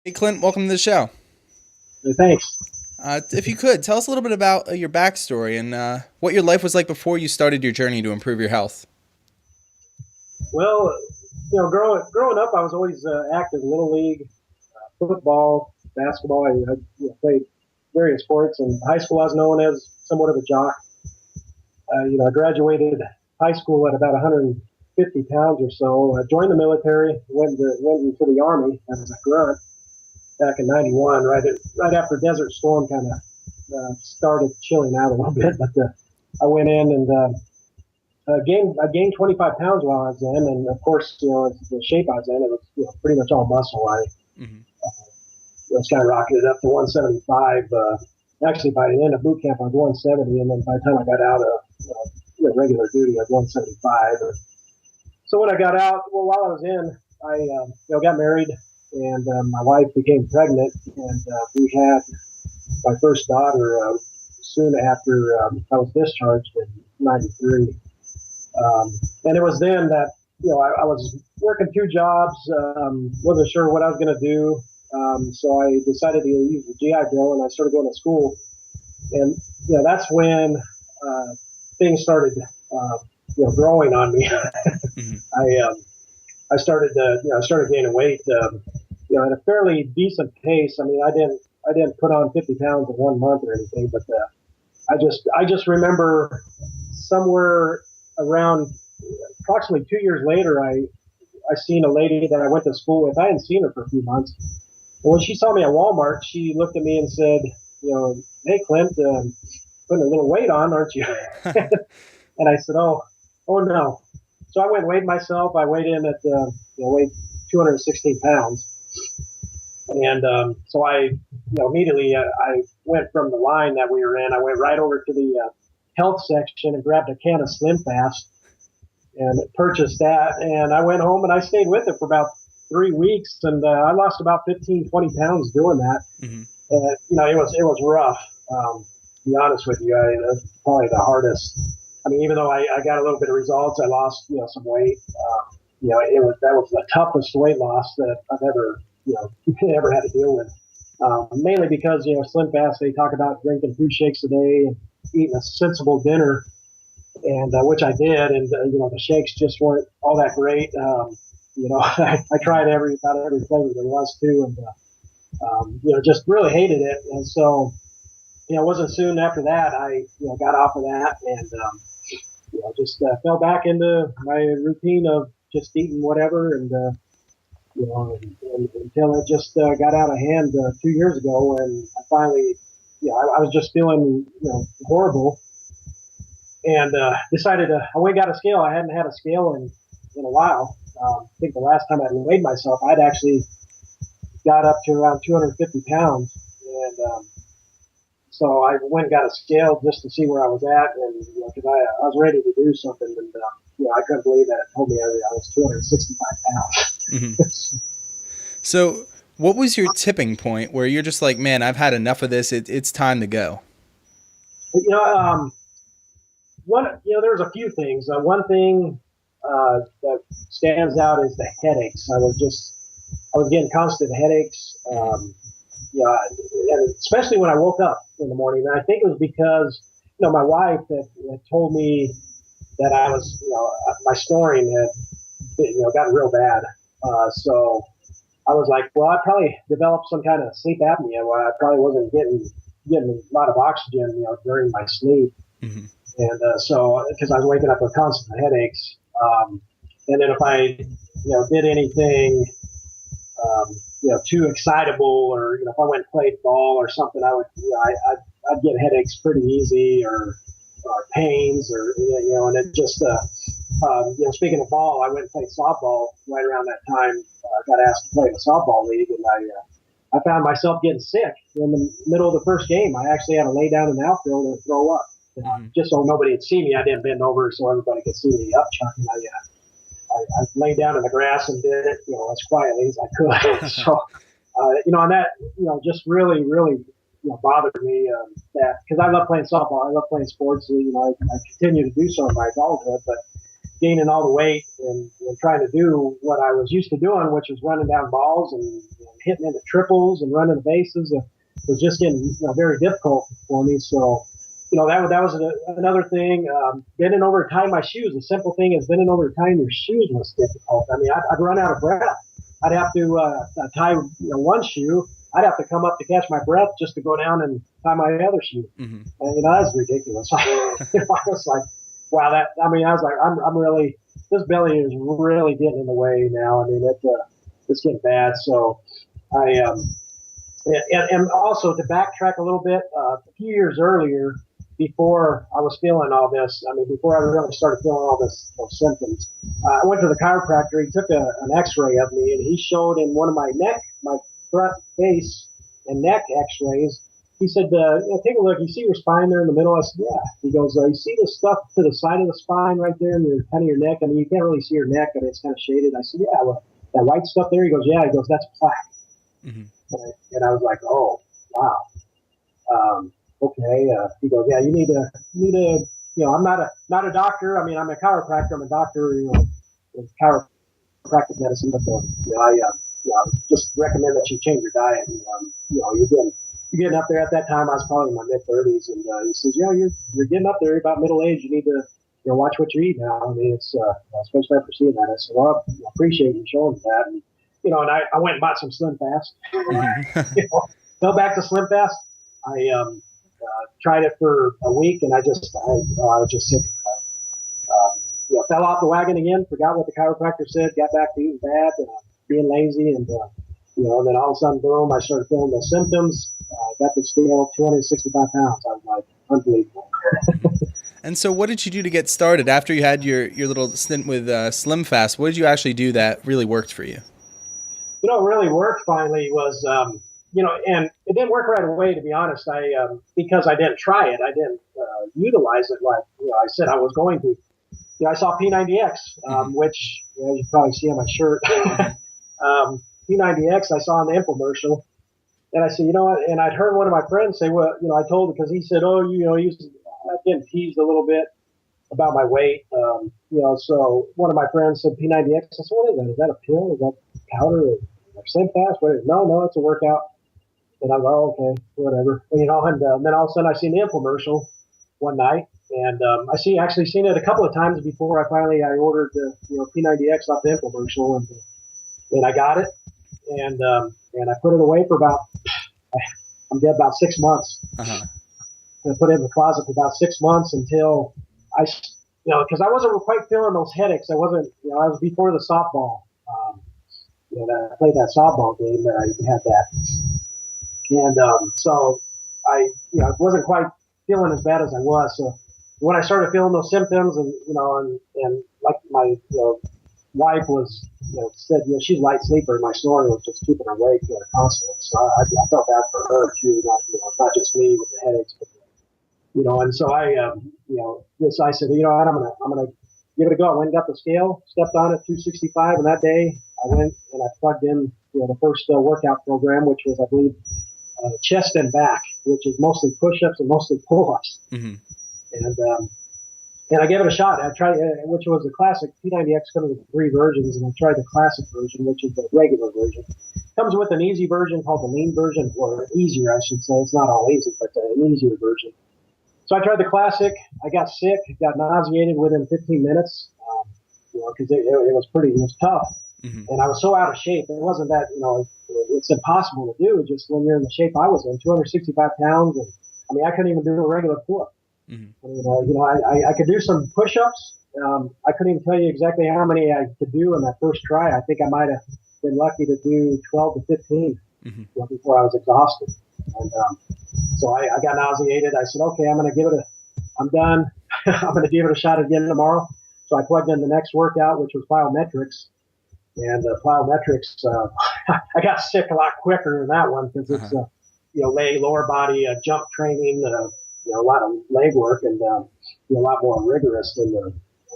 Hey, Clint, welcome to the show. Thanks. If you could, tell us a little bit about your backstory and what your life was like before you started your journey to improve your health. Well, growing up, I was always active in little league, football, basketball. I played various sports. In high school, I was known as somewhat of a jock. I graduated high school at about 150 pounds or so. I joined the military, went into the army as a grunt back in '91, right after Desert Storm kind of started chilling out a little bit. But I went in and I gained 25 pounds while I was in, and of course, the shape I was in, it was pretty much all muscle. I Hmm. skyrocketed up to 175. Actually, by the end of boot camp, I was 170, and then by the time I got out of regular duty, I was 175. So when I got out, well, while I was in, I got married, and my wife became pregnant, and we had my first daughter soon after I was discharged in '93. And it was then that I was working two jobs, wasn't sure what I was going to do. So I decided to use the GI Bill, and I started going to school. And that's when things started, growing on me. Hmm. I started, I started gaining weight, at a fairly decent pace. I mean, I didn't put on 50 pounds in 1 month or anything, but I just remember somewhere around approximately 2 years later, I seen a lady that I went to school with. I hadn't seen her for a few months. And when she saw me at Walmart, she looked at me and said, "Hey, Clint, putting a little weight on, aren't you?" And I said, "Oh no." So I went and weighed myself. I weighed in at, weighed 216 pounds. And so immediately I went from the line that we were in. I went right over to the health section and grabbed a can of SlimFast and purchased that. And I went home and I stayed with it for about 3 weeks, and I lost about 15, 20 pounds doing that. Hmm. And it was rough. To be honest with you, it was probably the hardest. I mean, even though I got a little bit of results, I lost some weight. That was the toughest weight loss that I've ever ever had to deal with. Mainly because Slim Fast, they talk about drinking 2 shakes a day and eating a sensible dinner, and which I did, and the shakes just weren't all that great. I Hmm. tried about every flavor there was too, and just really hated it. And so it wasn't soon after that I got off of that, and just fell back into my routine of just eating whatever, and until it just got out of hand 2 years ago, and I finally, I was just feeling horrible, and decided I went and got a scale. I hadn't had a scale in a while. I think the last time I weighed myself, I'd actually got up to around 250 pounds, and so I went and got a scale just to see where I was at, and because I was ready to do something, and I couldn't believe that it told me I was 265 Hmm. pounds. So, what was your tipping point where you're just like, man, I've had enough of this. It's time to go? you know, um, there's a few things. One thing that stands out is the headaches. I was getting constant headaches. Hmm. And especially when I woke up in the morning. And I think it was because, my wife had told me that my snoring had, gotten real bad. So I was like, well, I probably developed some kind of sleep apnea where I probably wasn't getting a lot of oxygen, during my sleep. Hmm. And so, because I was waking up with constant headaches, and then if I, did anything, too excitable, or if I went and played ball or something, I would, I'd get headaches pretty easy, or pains, or and it just, speaking of ball, I went and played softball right around that time. I got asked to play in a softball league, and I found myself getting sick in the middle of the first game. I actually had to lay down in the outfield and throw up. Hmm. Just so nobody would see me, I didn't bend over so everybody could see me up chucking. I laid down in the grass and did it, as quietly as I could. So, and that, just really, really, bothered me, that because I love playing softball, I love playing sports. I continue to do so in my adulthood, but gaining all the weight and trying to do what I was used to doing, which was running down balls and hitting into triples and running the bases. It was just getting very difficult for me. So, that was another thing. Bending over to tie my shoes. The simple thing is bending over to tying your shoes was difficult. I mean, I'd run out of breath. I'd have to tie one shoe. I'd have to come up to catch my breath just to go down and tie my other shoe. And that's ridiculous. I was like, wow, I was like, I'm really, this belly is really getting in the way now. I mean, it's getting bad. So and also to backtrack a little bit, a few years earlier, before I was feeling all this, before I really started feeling all those symptoms, I went to the chiropractor. He took an x-ray of me, and he showed in one of my front face and neck x-rays, he said, take a look. You see your spine there in the middle? I said, yeah. He goes, you see the stuff to the side of the spine right there in your kind of your neck? I mean, you can't really see your neck, and it's kind of shaded. I said, yeah, well, that white stuff there? He goes, yeah. He goes, that's plaque. And I was like, oh, wow. Okay. He goes, yeah, you need to, I'm not a doctor. I mean, I'm a chiropractor. I'm a doctor, in chiropractic medicine, but I just recommend that you change your diet. You're getting up there. At that time, I was probably in my mid-30s, and he says, you're getting up there. You're about middle age. You need to, watch what you eat now. I mean, it's especially after seeing that. I said, well, I appreciate you showing me that. And, and I went and bought some SlimFast. Fell back to SlimFast. I tried it for a week, and I was just sick of it. Fell off the wagon again, forgot what the chiropractor said, got back to eating bad, being lazy, and then all of a sudden, boom, I started feeling the symptoms. Got the scale, 265 pounds. I was like, unbelievable. And so what did you do to get started after you had your little stint with SlimFast? What did you actually do that really worked for you? What really worked finally was, and it didn't work right away, to be honest. Because I didn't try it, I didn't utilize it like I said I was going to. I saw P90X, which you probably see on my shirt. P90X, I saw on the infomercial, and I said, what? And I'd heard one of my friends say, well, I told him because he said, oh, I'm getting teased a little bit about my weight. So one of my friends said P90X. I said, what is that? Is that a pill? Is that powder or SlimFast? What is it? No, it's a workout. And I'm like, oh, okay, whatever. And then all of a sudden I seen the infomercial one night, and I actually seen it a couple of times before I ordered the P90X off the infomercial, and I got it, and I put it away for I'm dead about 6 months. I put it in the closet for about 6 months until because I wasn't quite feeling those headaches. I wasn't, I was before the softball. I played that softball game that I had that. And so I wasn't quite feeling as bad as I was. So when I started feeling those symptoms and like my wife was, said, she's a light sleeper, and my snoring was just keeping her awake constantly. So I felt bad for her too, not just me with the headaches, but and so I said, what, I'm gonna give it a go. I went and got the scale, stepped on it, 265, and that day I went and I plugged in, the first workout program, which was, I believe, chest and back, which is mostly push-ups and mostly pull-ups. And I gave it a shot. I tried, which was the classic P90X, comes with 3 versions, and I tried the classic version, which is the regular version. Comes with an easy version called the lean version, or easier, I should say. It's not all easy, but an easier version. So I tried the classic. I got sick, got nauseated within 15 minutes, because it was tough. And I was so out of shape. It wasn't that, it's impossible to do. Just when you're in the shape I was in, 265 pounds, and I couldn't even do a regular pull-up. I could do some push-ups. I couldn't even tell you exactly how many I could do in that first try. I think I might have been lucky to do 12 to 15 before I was exhausted. And so I got nauseated. I said, okay, I'm done. I'm going to give it a shot again tomorrow. So I plugged in the next workout, which was plyometrics. And plyometrics, I got sick a lot quicker than that one because it's, lower body jump training, a lot of leg work, and a lot more rigorous than the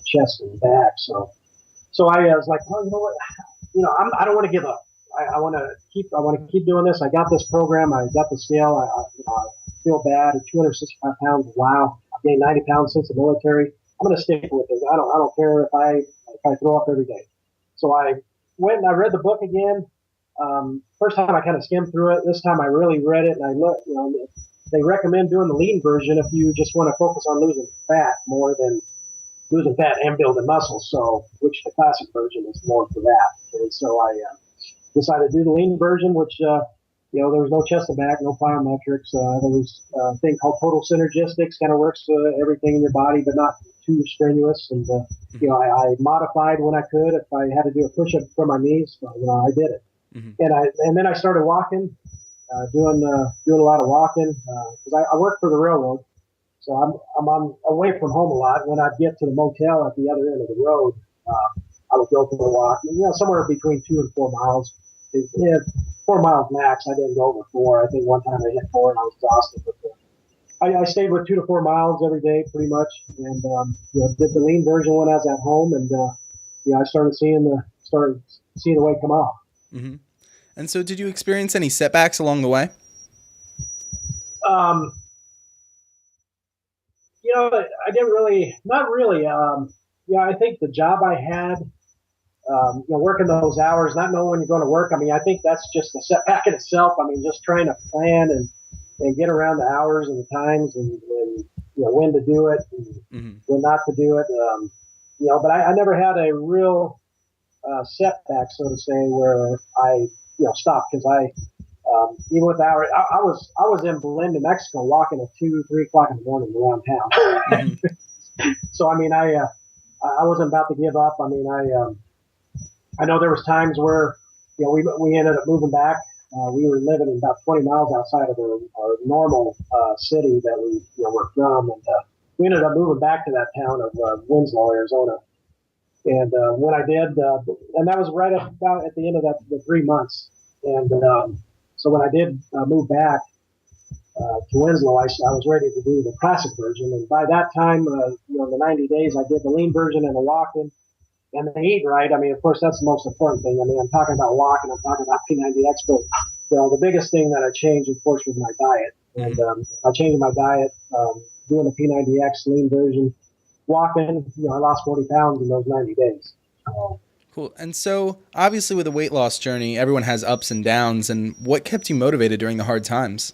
chest and back. So I was like, well, you know what? I don't want to give up. I want to keep doing this. I got this program. I got the scale. I feel bad at 265 pounds. Wow. I've gained 90 pounds since the military. going to stick with it. I don't care if I throw up every day. So I went and I read the book again. First time I kind of skimmed through it. This time I really read it, and I looked. They recommend doing the lean version if you just want to focus on losing fat more than losing fat and building muscle. So, which the classic version is more for that. And so I decided to do the lean version, which there was no chest and back, no plyometrics. There was a thing called total synergistics, kind of works everything in your body, but not too strenuous. And I modified when I could. If I had to do a push-up for my knees, I did it. Mm-hmm. And then I started walking, doing a lot of walking because I work for the railroad, so I'm away from home a lot. When I'd get to the motel at the other end of the road, I would go for a walk. Somewhere between 2 and 4 miles. 4 miles max. I didn't go over 4. I think one time I hit 4 and I was exhausted. But I stayed with 2 to 4 miles every day, pretty much, and did the lean version when I was at home, and I started seeing the weight come off. Mm-hmm. And so, did you experience any setbacks along the way? I didn't really, not really. I think the job I had, working those hours, not knowing when you're going to work. I mean, I think that's just a setback in itself. I mean, just trying to plan and get around the hours and the times and when to do it and when not to do it. But I never had a real setback, so to say, where I stopped because even with the hours, I was in Berlin, New Mexico, walking at 2, 3 o'clock in the morning around town. So I mean, I wasn't about to give up. I mean, I know there was times where we ended up moving back. We were living about 20 miles outside of our normal city that we were from, and we ended up moving back to that town of Winslow, Arizona. And when I did, and that was right about at the end of the 3 months. And so when I did move back to Winslow, I was ready to do the classic version. And by that time, the 90 days, I did the lean version and the walking and the eating right. I mean, of course, that's the most important thing. I mean, I'm talking about walking, I'm talking about P90X, but the biggest thing that I changed, of course, was my diet. And I changed my diet, doing the P90X lean version, walking. I lost 40 pounds in those 90 days. Cool. And so, obviously, with a weight loss journey, everyone has ups and downs. And what kept you motivated during the hard times?